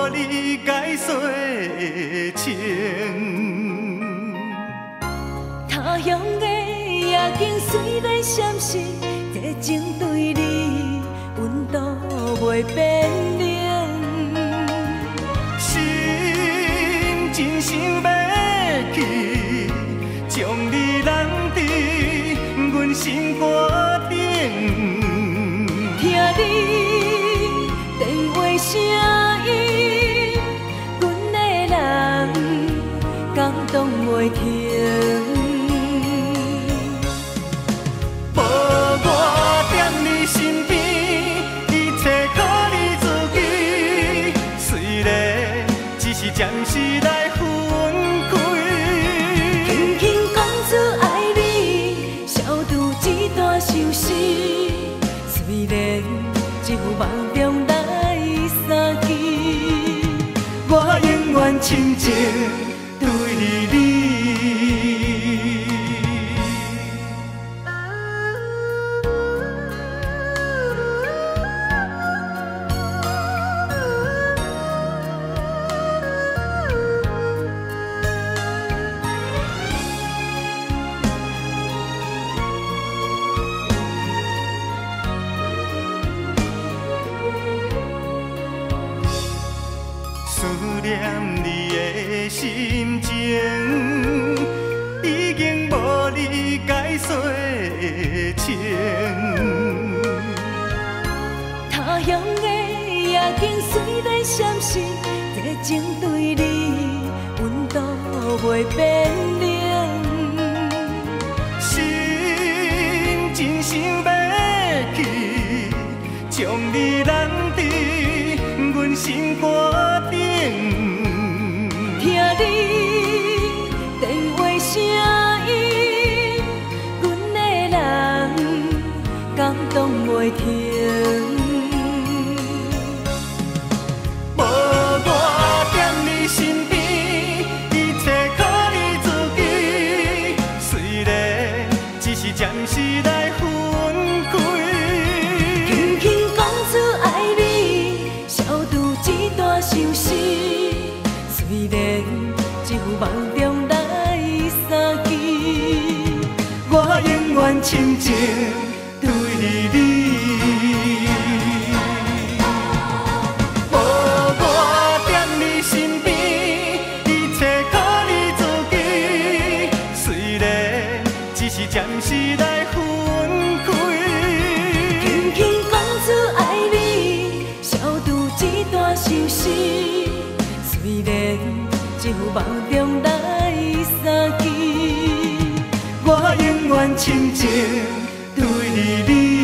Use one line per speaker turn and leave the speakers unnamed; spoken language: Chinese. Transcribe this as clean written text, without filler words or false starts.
无你解说情。
他乡的夜景虽然闪烁，这情对你温度袂变冷。
心真想要去，将你揽伫阮心肝顶。
听你电话声音，阮的人感动袂停。
无我踮你身边，一切靠你自己。虽然只是暂时来分开，
轻轻讲出爱你，消除一段相思。虽然只有梦中来相见，
我永远深情对你。思念你的心情，已经无你解说情。
他乡的夜景虽然闪烁，这情对你温度袂变冷。
心真想要去，将你揽伫阮心肝顶。
听你电话声音，阮的人感动袂停。
无我踮你身边，一切靠你自己。虽然只是暂时来分开，
轻轻讲出爱你，消除一段相思。虽然只有梦中来相见，
我永远深情对你。无我踮你身边，一切靠你自己。虽然只是暂时来分开，
轻轻讲出爱你，消除一段相思。虽然只有梦中来相见，
我永远深情对你。